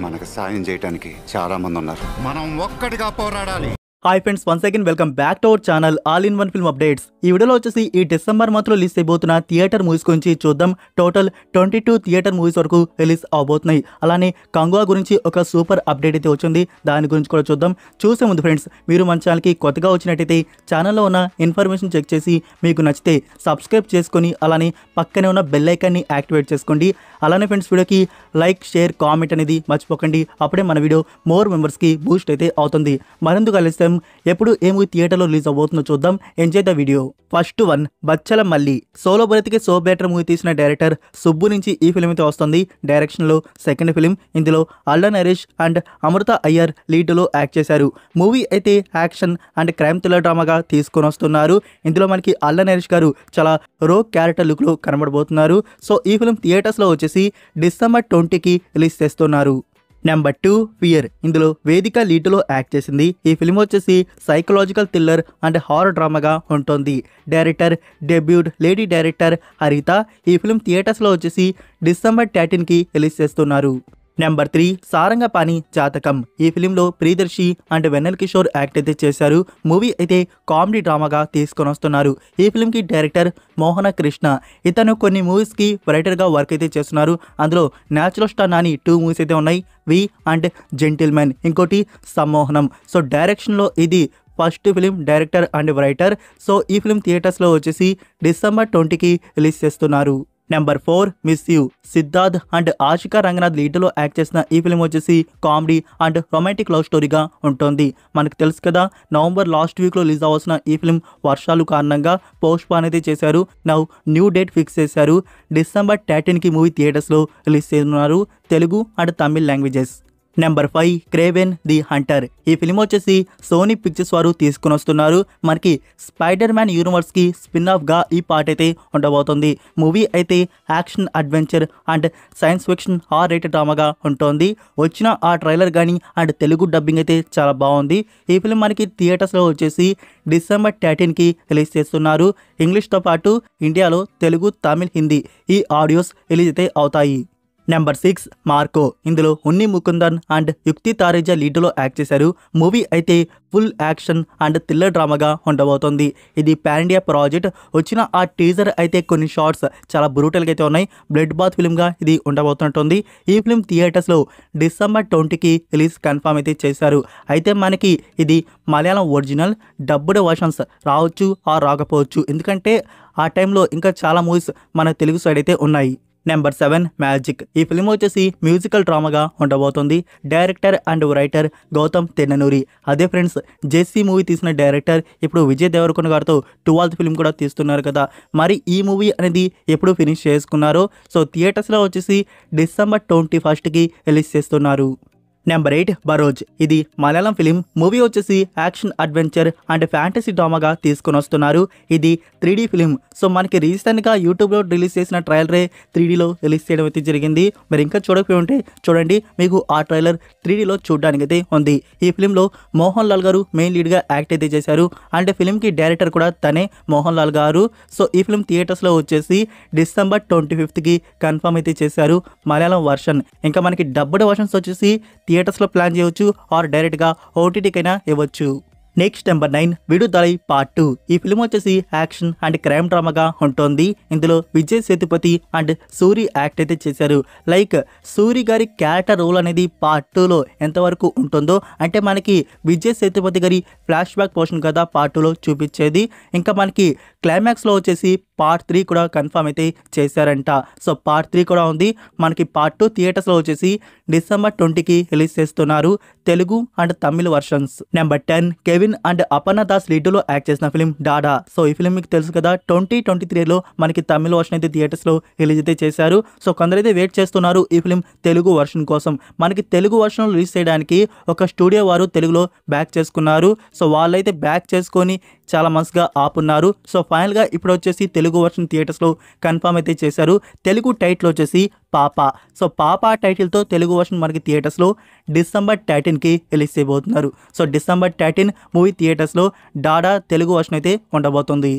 మనకు సాయం చేయడానికి చాలా మంది ఉన్నారు. మనం ఒక్కటిగా పోరాడాలి. Hi friends, once again welcome back to our channel all in one film updates. ఈ వీడియోలో వచ్చేసి ఈ డిసెంబర్ మంత్లో రిలీజ్ అయిపోతున్న థియేటర్ మూవీస్ గురించి చూద్దాం. టోటల్ 22 థియేటర్ మూవీస్ వరకు రిలీజ్ అవబోతున్నాయి. అలానే కంగువా గురించి ఒక సూపర్ అప్డేట్ అయితే వచ్చింది, దాని గురించి కూడా చూద్దాం. చూసే ముందు ఫ్రెండ్స్, మీరు మన ఛానల్కి కొత్తగా వచ్చినట్టయితే ఛానల్లో ఉన్న ఇన్ఫర్మేషన్ చెక్ చేసి మీకు నచ్చితే సబ్స్క్రైబ్ చేసుకొని అలానే పక్కనే ఉన్న బెల్ ఐకాన్ని యాక్టివేట్ చేసుకోండి. అలానే ఫ్రెండ్స్, వీడియోకి లైక్, షేర్, కామెంట్ అనేది మర్చిపోకండి. అప్పుడే మన వీడియో మోర్ మెంబర్స్కి బూస్ట్ అయితే అవుతుంది. మరెందుకు కలిస్తాం, ఎప్పుడు ఏ మూవీ థియేటర్లో రిలీజ్ అవబోతుందో చూద్దాం. Enjoy the video. First one, Bachchala Malli. Solo బ్రతికే సో బెటర్ మూవీ తీసిన డైరెక్టర్ సుబ్బు నుంచి ఈ ఫిల్మ్ అయితే వస్తుంది. డైరెక్షన్లో సెకండ్ ఫిల్మ్. ఇందులో అల్లా నరేష్ అండ్ అమృత అయ్యర్ లీడ్లో యాక్ట్ చేశారు. మూవీ అయితే యాక్షన్ అండ్ క్రైమ్ థ్రిల్లర్ డ్రామాగా తీసుకొని వస్తున్నారు. ఇందులో మనకి అల్లా నరేష్ గారు చాలా రో క్యారెక్టర్ లుక్లో కనబడబోతున్నారు. సో ఈ ఫిల్మ్ థియేటర్స్లో వచ్చేసి డిసెంబర్ 20కి రిలీజ్ చేస్తున్నారు. Number 2, fear. ఇందులో వేదిక లీడ్లో యాక్ట్ చేసింది. ఈ ఫిల్మ్ వచ్చేసి సైకలాజికల్ థ్రిల్లర్ అండ్ హారర్ డ్రామాగా ఉంటుంది. డైరెక్టర్ డెబ్యూట్ లేడీ డైరెక్టర్ హరిత. ఈ ఫిల్మ్ థియేటర్స్లో వచ్చేసి డిసెంబర్ 13కి రిలీజ్ చేస్తున్నారు. నెంబర్ 3, సారంగపాణి జాతకం. ఈ ఫిలింలో ప్రియదర్శి అండ్ వెన్నెల కిషోర్ యాక్ట్ అయితే చేశారు. మూవీ అయితే కామెడీ డ్రామాగా తీసుకొని వస్తున్నారు. ఈ ఫిలింకి డైరెక్టర్ మోహన కృష్ణ. ఇతను కొన్ని మూవీస్కి రైటర్గా వర్క్ అయితే చేస్తున్నారు. అందులో న్యాచురల్ స్టార్ నాని 2 మూవీస్ అయితే ఉన్నాయి, వి అండ్ జెంటిల్మెన్, ఇంకోటి సమ్మోహనం. సో డైరెక్షన్లో ఇది first film, director and writer. So ఈ ఫిలిం థియేటర్స్లో వచ్చేసి డిసెంబర్ 20కి రిలీజ్ చేస్తున్నారు. Number 4, miss you. Siddharth and Ashika Ranganath లీడ్లో యాక్ట్ చేసిన ఈ ఫిలిం వచ్చేసి కామెడీ అండ్ రొమాంటిక్ లవ్ స్టోరీగా ఉంటుంది. మనకు తెలుసు కదా, నవంబర్ లాస్ట్ వీక్లో రిలీజ్ అవ్వాల్సిన ఈ ఫిలిం వర్షాలు కారణంగా పోస్ట్పోన్ అయితే చేశారు. నౌ న్యూ డేట్ ఫిక్స్ చేశారు. డిసెంబర్ 13కి మూవీ థియేటర్స్లో రిలీజ్ చేస్తున్నారు, Telugu and Tamil languages. Number 5, Kraven the hunter. ఈ ఫిలిం వచ్చేసి సోనీ పిక్చర్స్ వారు తీసుకుని వస్తున్నారు. మనకి స్పైడర్ మ్యాన్ యూనివర్స్కి స్పిన్ ఆఫ్గా ఈ పార్ట్ అయితే ఉండబోతుంది. మూవీ అయితే action, adventure and science fiction R rated డ్రామాగా ఉంటుంది. వచ్చిన ఆ ట్రైలర్ కానీ అండ్ తెలుగు డబ్బింగ్ అయితే చాలా బాగుంది. ఈ ఫిలిం మనకి థియేటర్స్లో వచ్చేసి డిసెంబర్ 13కి రిలీజ్ చేస్తున్నారు. ఇంగ్లీష్తో పాటు ఇండియాలో తెలుగు, తమిళ్, హిందీ ఈ ఆడియోస్ రిలీజ్ అయితే అవుతాయి. Number 6, Marco. ఇందులో ఉన్ని ముకుందన్ అండ్ యుక్తి తారేజా లీడ్లో యాక్ట్ చేశారు. మూవీ అయితే ఫుల్ యాక్షన్ అండ్ థ్రిల్లర్ డ్రామాగా ఉండబోతుంది. ఇది పాన్ ఇండియా ప్రాజెక్ట్. వచ్చిన ఆ టీజర్ అయితే కొన్ని షార్ట్స్ చాలా బ్రూటల్గా అయితే ఉన్నాయి. బ్లడ్ బాత్ ఫిల్మ్గా ఇది ఉండబోతుంటుంది. ఈ ఫిల్మ్ థియేటర్స్లో డిసెంబర్ 20కి రిలీజ్ కన్ఫర్మ్ అయితే చేశారు. అయితే మనకి ఇది మలయాళం ఒరిజినల్, డబ్బుడ్ వర్షన్స్ రావచ్చు ఆ రాకపోవచ్చు, ఎందుకంటే ఆ టైంలో ఇంకా చాలా మూవీస్ మన తెలుగు సైడ్ అయితే ఉన్నాయి. Number 7, magic. ఈ ఫిల్మ్ వచ్చేసి మ్యూజికల్ డ్రామాగా ఉండబోతుంది. Director and writer Gautam Tennanuri. అదే ఫ్రెండ్స్, జెస్సీ మూవీ తీసిన డైరెక్టర్ ఇప్పుడు విజయ్ దేవరకొండ గారితో 12th ఫిల్మ్ కూడా తీస్తున్నారు కదా. మరి ఈ మూవీ అనేది ఎప్పుడు ఫినిష్ చేసుకున్నారో. సో థియేటర్స్లో వచ్చేసి డిసెంబర్ 21కి రిలీజ్ చేస్తున్నారు. నెంబర్ 8, బరోజ్. ఇది మలయాళం ఫిలిం. మూవీ వచ్చేసి యాక్షన్, అడ్వెంచర్ అండ్ ఫ్యాంటసీ డ్రామాగా తీసుకొని వస్తున్నారు. ఇది 3D ఫిలిం. సో మనకి రీసెంట్గా యూట్యూబ్లో రిలీజ్ చేసిన ట్రైలరే 3Dలో రిలీజ్ చేయడం అయితే జరిగింది. మరి ఇంకా చూడకపోయి ఉంటే చూడండి, మీకు ఆ ట్రైలర్ 3Dలో చూడడానికి అయితే ఉంది. ఈ ఫిలింలో మోహన్ లాల్ గారు మెయిన్ లీడ్గా యాక్ట్ అయితే చేశారు. అండ్ ఫిలింకి డైరెక్టర్ కూడా తనే, మోహన్ లాల్ గారు. సో ఈ ఫిలిం థియేటర్స్లో వచ్చేసి డిసెంబర్ 25కి కన్ఫర్మ్ అయితే చేశారు, మలయాళం వర్షన్. ఇంకా మనకి డబ్బుడ్ వర్షన్స్ వచ్చేసి థియేటర్స్లో ప్లాన్ చేయవచ్చు ఆర్ డైరెక్ట్గా ఓటీటీకైనా ఇవ్వచ్చు. నెక్స్ట్ నెంబర్ 9, విడుదలై పార్ట్ 2. ఈ ఫిలిం వచ్చేసి యాక్షన్ అండ్ క్రైమ్ డ్రామాగా ఉంటుంది. ఇందులో విజయ్ సేతుపతి అండ్ సూరి యాక్ట్ అయితే చేశారు. లైక్ సూరి గారి క్యారెక్టర్ రోల్ అనేది పార్ట్ 2లో ఎంతవరకు ఉంటుందో, అంటే మనకి విజయ్ సేతుపతి గారి ఫ్లాష్ బ్యాక్ పోర్షన్ కదా పార్ట్ 2లో చూపించేది. ఇంకా మనకి క్లైమాక్స్లో వచ్చేసి పార్ట్ 3 కూడా కన్ఫర్మ్ అయితే చేశారంట. సో పార్ట్ 3 కూడా ఉంది. మనకి పార్ట్ 2 థియేటర్స్లో వచ్చేసి డిసెంబర్ 20కి రిలీజ్ చేస్తున్నారు, Telugu and Tamil versions. Number 10, Kavin and Aparna Das లీడ్లో యాక్ట్ చేసిన ఫిలిం డాడా. సో ఈ ఫిలిం మీకు తెలుసు కదా, 2023లో మనకి తమిళ వర్షన్ అయితే థియేటర్స్లో రిలీజ్ అయితే చేశారు. సో కొందరైతే వెయిట్ చేస్తున్నారు ఈ ఫిలిం తెలుగు వర్షన్ కోసం. మనకి తెలుగు వర్షన్ రిలీజ్ చేయడానికి ఒక స్టూడియో వారు తెలుగులో బ్యాక్ చేసుకున్నారు. సో వాళ్ళైతే బ్యాక్ చేసుకొని చాలా మంత్స్గా ఆపున్నారు. సో ఫైనల్గా ఇప్పుడు వచ్చేసి తెలుగు వర్షన్ థియేటర్స్లో కన్ఫర్మ్ అయితే చేశారు. తెలుగు టైటిల్ వచ్చేసి పాప. సో పాప టైటిల్తో తెలుగు వర్షన్ మనకి థియేటర్స్లో డిసెంబర్ 13కి రిలీజ్ చేయబోతున్నారు. సో డిసెంబర్ 13 మూవీ థియేటర్స్లో డాడా తెలుగు వర్షన్ అయితే ఉండబోతుంది.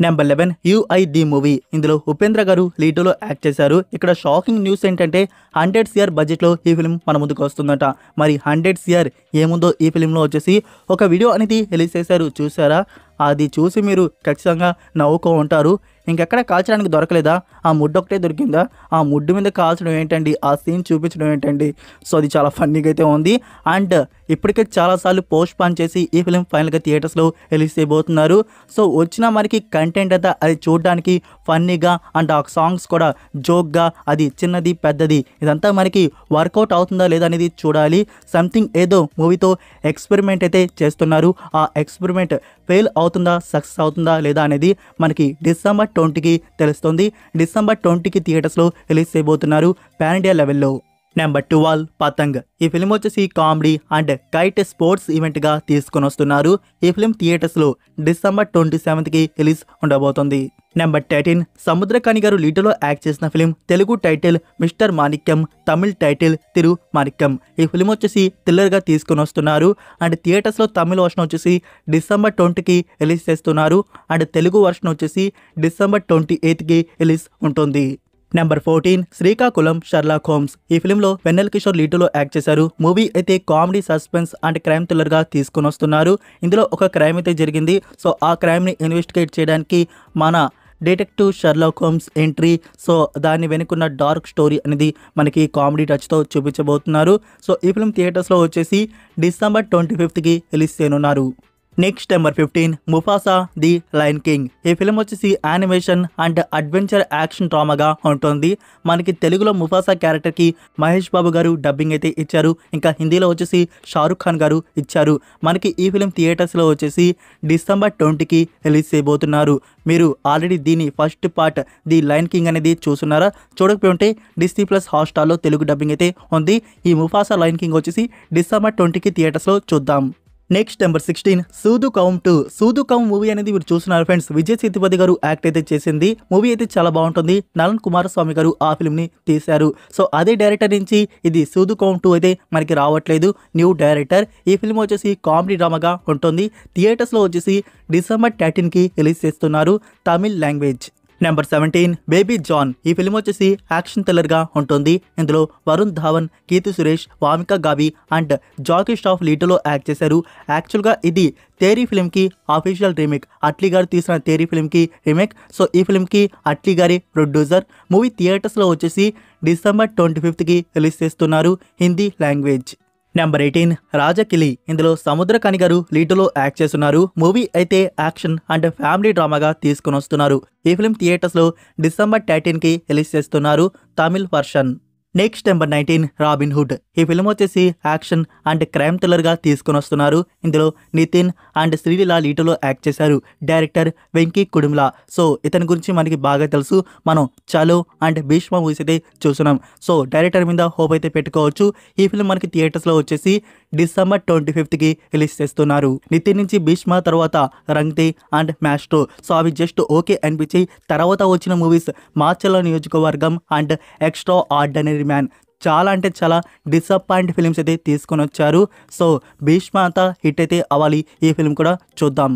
Number 11 UI the movie. ఇందులో ఉపేంద్ర గారు లీడ్లో యాక్ట్ చేశారు. ఇక్కడ షాకింగ్ న్యూస్ ఏంటంటే 100 CR బడ్జెట్లో ఈ ఫిల్మ్ మన ముందుకు వస్తుందట. మరి 100 CR ఏముందో ఈ ఫిల్మ్లో వచ్చేసి ఒక వీడియో అనేది రిలీజ్ చేశారు, చూసారా? అది చూసి మీరు ఖచ్చితంగా నవ్వుకో ఉంటారు. ఇంకెక్కడ కాల్చడానికి దొరకలేదా? ఆ ముడ్డు ఒకటే దొరికిందా? ఆ ముడ్డు మీద కాల్చడం ఏంటండి, ఆ సీన్ చూపించడం ఏంటండి? సో అది చాలా ఫన్నీగా అయితే ఉంది. అండ్ ఇప్పటికే చాలాసార్లు పోస్ట్ పాన్ చేసి ఈ ఫిలిం ఫైనల్గా థియేటర్స్లో రిలీజ్ చేయబోతున్నారు. సో వచ్చిన మనకి కంటెంట్ అంతా అది చూడడానికి ఫన్నీగా అండ్ ఆ సాంగ్స్ కూడా జోక్గా, అది చిన్నది పెద్దది ఇదంతా మనకి వర్కౌట్ అవుతుందా లేదా అనేది చూడాలి. సంథింగ్ ఏదో మూవీతో ఎక్స్పెరిమెంట్ అయితే చేస్తున్నారు. ఆ ఎక్స్పెరిమెంట్ ఫెయిల్ అవుతుందా, సక్సెస్ అవుతుందా లేదా అనేది మనకి డిసెంబర్ 20కి తెలుస్తుంది. డిసెంబర్ 20కి థియేటర్స్లో రిలీజ్ చేయబోతున్నారు పాన్ ఇండియా లెవెల్లో. నెంబర్ 12 పతంగ్. ఈ ఫిల్మ్ వచ్చేసి కామెడీ అండ్ కైట్ స్పోర్ట్స్ ఈవెంట్గా తీసుకొని వస్తున్నారు. ఈ ఫిల్మ్ థియేటర్స్లో డిసెంబర్ 27కి రిలీజ్ ఉండబోతుంది. నెంబర్ 13 సముద్రకాని గారు లీడ్లో యాక్ట్ చేసిన ఫిలిం. తెలుగు టైటిల్ మిస్టర్ మాణిక్యం, తమిళ్ టైటిల్ తిరు మాణిక్యం. ఈ ఫిలిం వచ్చేసి థ్రిల్లర్గా తీసుకొని వస్తున్నారు. అండ్ థియేటర్స్లో తమిళ్ వర్షన్ వచ్చేసి డిసెంబర్ 20కి రిలీజ్ చేస్తున్నారు. అండ్ తెలుగు వర్షన్ వచ్చేసి డిసెంబర్ 28కి రిలీజ్ ఉంటుంది. Number 14 Srikakulam Sherlock homes. ఈ ఫిలింలో వెన్నెల కిషోర్ లీడ్లో యాక్ట్ చేశారు. మూవీ అయితే కామెడీ, సస్పెన్స్ అండ్ క్రైమ్ థ్రిల్లర్గా తీసుకొని వస్తున్నారు. ఇందులో ఒక క్రైమ్ అయితే జరిగింది. సో ఆ క్రైమ్ని ఇన్వెస్టిగేట్ చేయడానికి మన detective Sherlock homes entry, so దాన్ని వెనుకున్న డార్క్ స్టోరీ అనేది మనకి కామెడీ టచ్తో చూపించబోతున్నారు. సో ఈ ఫిల్మ్ థియేటర్స్లో వచ్చేసి డిసెంబర్ 25కి రిలీజ్ చేయనున్నారు. Next number 15 Mufasa the lion king. ఈ ఫిల్మ్ వచ్చేసి యానిమేషన్ అండ్ అడ్వెంచర్ యాక్షన్ డ్రామాగా ఉంటుంది. మనకి తెలుగులో ముఫాసా క్యారెక్టర్కి మహేష్ బాబు గారు డబ్బింగ్ అయితే ఇచ్చారు. ఇంకా హిందీలో వచ్చేసి షారుఖ్ ఖాన్ గారు ఇచ్చారు. మనకి ఈ ఫిల్మ్ థియేటర్స్లో వచ్చేసి డిసెంబర్ 20కి రిలీజ్ చేయబోతున్నారు. మీరు ఆల్రెడీ దీని first part the lion king అనేది చూస్తున్నారా? చూడకపోయి ఉంటే Disney+ హాట్‌స్టార్లో తెలుగు డబ్బింగ్ అయితే ఉంది. ఈ ముఫాసా లయన్ కింగ్ వచ్చేసి డిసెంబర్ 20కి థియేటర్స్లో చూద్దాం. నెక్స్ట్ నెంబర్ 16 సూదు కౌమ్ 2. సూదు కౌమ్ మూవీ అనేది మీరు చూస్తున్నారు ఫ్రెండ్స్. విజయ్ సేతుపతి గారు యాక్ట్ అయితే చేసింది. మూవీ అయితే చాలా బాగుంటుంది. నలన్ కుమారస్వామి గారు ఆ ఫిల్మ్ని తీశారు. సో అదే డైరెక్టర్ నుంచి ఇది సూదు కౌమ్ 2 అయితే మనకి రావట్లేదు, న్యూ డైరెక్టర్. ఈ ఫిల్మ్ వచ్చేసి కామెడీ డ్రామాగా ఉంటుంది. థియేటర్స్లో వచ్చేసి డిసెంబర్ 13కి రిలీజ్ చేస్తున్నారు, Tamil language. Number 17 baby John. ఈ ఫిల్మ్ వచ్చేసి యాక్షన్ థ్రిల్లర్గా ఉంటుంది. ఇందులో వరుణ్ ధావన్, కీర్తి సురేష్, వామికా గావి అండ్ జాకీ ష్రాఫ్ లీడ్లో యాక్ట్ చేశారు. యాక్చువల్గా ఇది తేరీ ఫిల్మ్కి అఫీషియల్ రీమేక్. అట్లీ గారు తీసిన తేరీ ఫిల్మ్కి రీమేక్. సో ఈ ఫిల్మ్కి అట్లీ గారి ప్రొడ్యూసర్. మూవీ థియేటర్స్లో వచ్చేసి డిసెంబర్ 25కి రిలీజ్ చేస్తున్నారు, హిందీ లాంగ్వేజ్. నెంబర్ 18 రాజకిలి. ఇందులో సముద్రకాని గారు లీడ్లో యాక్ట్ చేస్తున్నారు. మూవీ అయితే యాక్షన్ అండ్ ఫ్యామిలీ డ్రామాగా తీసుకొని వస్తున్నారు. ఈ ఫిల్మ్ థియేటర్స్లో డిసెంబర్ 13కి రిలీజ్ చేస్తున్నారు, Tamil version. Next number 19 robin hood. ఈ ఫిల్మ్ వచ్చేసి యాక్షన్ అండ్ క్రైమ్ థ్రిల్లర్గా తీసుకొని వస్తున్నారు. ఇందులో నితిన్ అండ్ శ్రీలీల లీడ్లో యాక్ట్ చేశారు. డైరెక్టర్ వెంకీ కుడుమ్లా. సో ఇతని గురించి మనకి బాగా తెలుసు. మనం చలో అండ్ భీష్మ మూవీస్ అయితే చూస్తున్నాం. సో డైరెక్టర్ మీద హోప్ అయితే పెట్టుకోవచ్చు. ఈ ఫిల్మ్ మనకి థియేటర్స్లో వచ్చేసి డిసెంబర్ 25కి రిలీజ్ చేస్తున్నారు. నితిన్ నుంచి భీష్మ, తర్వాత రంగ్తే అండ్ మ్యాస్ట్రో. సో అవి జస్ట్ ఓకే అనిపించి తర్వాత వచ్చిన మూవీస్ మాచర్ల నియోజకవర్గం అండ్ ఎక్స్ట్రా ఆర్డినరీ మ్యాన్ చాలా అంటే చాలా డిసప్పాయింట్ ఫిలిమ్స్ అయితే తీసుకొని వచ్చారు. సో భీష్మ అంతా హిట్ అయితే అవ్వాలి. ఈ ఫిల్మ్ కూడా చూద్దాం.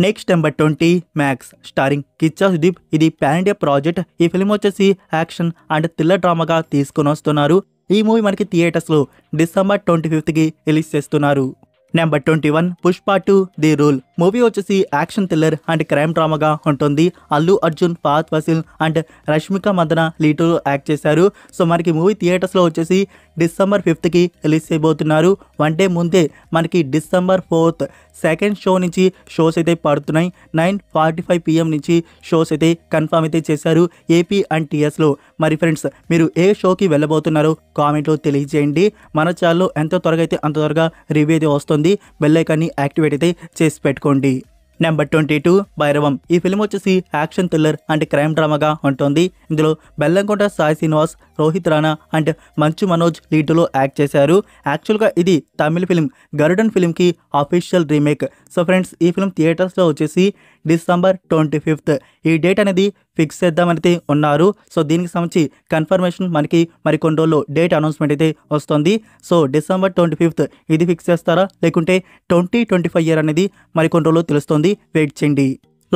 Next number 20 max starring Kichcha Sudeep. ఇది పాన్ ఇండియా ప్రాజెక్ట్. ఈ ఫిల్మ్ వచ్చేసి యాక్షన్ అండ్ థ్రిల్లర్ డ్రామాగా తీసుకొని వస్తున్నారు. ఈ మూవీ మనకి థియేటర్స్లో డిసెంబర్ 25కి రిలీజ్ చేస్తున్నారు. Number 21 Pushpa 2 the rule. Movie వచ్చేసి యాక్షన్ థ్రిల్లర్ అండ్ క్రైమ్ డ్రామాగా ఉంటుంది. అల్లు అర్జున్, ఫహద్ ఫాసిల్ అండ్ రష్మిక మందన లీడ్లో యాక్ట్ చేశారు. సో మనకి మూవీ థియేటర్స్లో వచ్చేసి డిసెంబర్ 5కి రిలీజ్ చేయబోతున్నారు. 1 డే ముందే మనకి డిసెంబర్ 4th సెకండ్ షో నుంచి షోస్ అయితే పడుతున్నాయి. 9:45 PM నుంచి షోస్ అయితే కన్ఫర్మ్ అయితే చేశారు ఏపీ అండ్ టీఎస్లో. మరి ఫ్రెండ్స్ మీరు ఏ షోకి వెళ్ళబోతున్నారో కామెంట్లో తెలియజేయండి. మన ఛానల్లో ఎంత త్వరగా అయితే అంత త్వరగా రివ్యూ అయితే వస్తుంది. బెల్ ఐకాన్ని యాక్టివేట్ అయితే చేసి పెట్టుకోండి. నెంబర్ 22 భైరవం. ఈ ఫిల్మ్ వచ్చేసి యాక్షన్ థ్రిల్లర్ అండ్ క్రైమ్ డ్రామాగా ఉంటుంది. ఇందులో బెల్లంకొండ సాయి శ్రీనివాస్, రోహిత్ రాణా అండ్ మంచు మనోజ్ లీడ్లో యాక్ట్ చేశారు. యాక్చువల్గా ఇది తమిళ ఫిల్మ్ గరుడన్ ఫిల్మ్కి అఫీషియల్ రీమేక్. సో ఫ్రెండ్స్ ఈ ఫిల్మ్ థియేటర్స్లో వచ్చేసి డిసెంబర్ 25th ఈ డేట్ అనేది ఫిక్స్ చేద్దామనైతే ఉన్నారు. సో దీనికి సంబంధించి కన్ఫర్మేషన్ మనకి మరికొన్ని రోజుల్లో డేట్ అనౌన్స్మెంట్ అయితే వస్తుంది. సో డిసెంబర్ 25th ఇది ఫిక్స్ చేస్తారా లేకుంటే 2025 ఇయర్ అనేది మరికొన్ని రోజుల్లో తెలుస్తుంది. వెయిట్ చేయండి.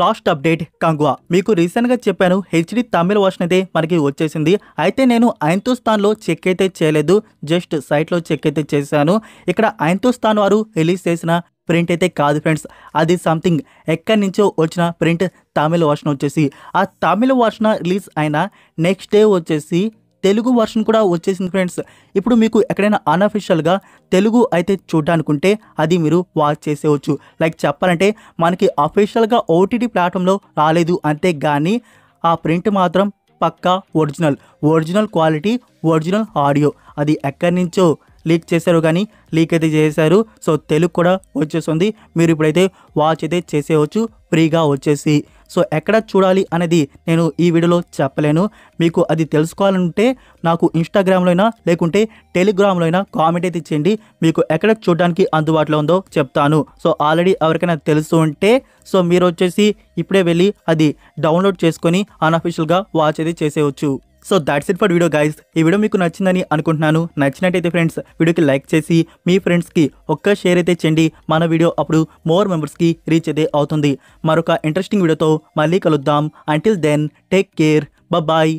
Last update Kanguva. మీకు రీసెంట్గా చెప్పాను హెచ్డి తమిళ వర్షన్ అయితే మనకి వచ్చేసింది. అయితే నేను ఐంతుస్థాన్లో చెక్ అయితే చేయలేదు, జస్ట్ సైట్లో చెక్ అయితే చేశాను. ఇక్కడ ఐంతుస్థాన్ వారు రిలీజ్ చేసిన ప్రింట్ అయితే కాదు ఫ్రెండ్స్, అది సంథింగ్ ఎక్కడి నుంచో వచ్చిన ప్రింట్ తమిళ వర్షన్ వచ్చేసి. ఆ తమిళ వర్షన్ రిలీజ్ అయిన నెక్స్ట్ డే వచ్చేసి తెలుగు వర్షన్ కూడా వచ్చేసింది ఫ్రెండ్స్. ఇప్పుడు మీకు ఎక్కడైనా అన్అఫిషియల్గా తెలుగు అయితే చూడడానుకుంటే అది మీరు వాచ్ చేసేవచ్చు. లైక్ చెప్పాలంటే మనకి అఫీషియల్గా ఓటీటీ ప్లాట్ఫామ్లో రాలేదు అంతే, కానీ ఆ ప్రింట్ మాత్రం పక్కా ఒరిజినల్ క్వాలిటీ, ఒరిజినల్ ఆడియో. అది ఎక్కడి నుంచో లీక్ చేశారు, కానీ లీక్ అయితే చేశారు. సో తెలుగు కూడా వచ్చేస్తుంది, మీరు ఇప్పుడైతే వాచ్ అయితే చేసేయవచ్చు ఫ్రీగా వచ్చేసి. సో ఎక్కడ చూడాలి అనేది నేను ఈ వీడియోలో చెప్పలేను. మీకు అది తెలుసుకోవాలంటే నాకు ఇన్స్టాగ్రామ్లో అయినా లేకుంటే టెలిగ్రామ్లో అయినా కామెంట్ అయితే ఇచ్చేయండి, మీకు ఎక్కడ చూడడానికి అందుబాటులో ఉందో చెప్తాను. సో ఆల్రెడీ ఎవరికైనా తెలుసు ఉంటే సో మీరు వచ్చేసి ఇప్పుడే వెళ్ళి అది డౌన్లోడ్ చేసుకొని అన్అఫీషియల్గా వాచ్ అయితే చేసేయచ్చు. So that's it for video guys. ఈ వీడియో మీకు నచ్చిందని అనుకుంటున్నాను. నచ్చినట్టయితే ఫ్రెండ్స్ వీడియోకి లైక్ చేసి మీ ఫ్రెండ్స్కి ఒక్క షేర్ అయితే చేయండి. మన వీడియో అప్పుడు మోర్ మెంబర్స్కి రీచ్ అయితే అవుతుంది. మరొక ఇంట్రెస్టింగ్ వీడియోతో మళ్ళీ కలుద్దాం. Until then take care, bye.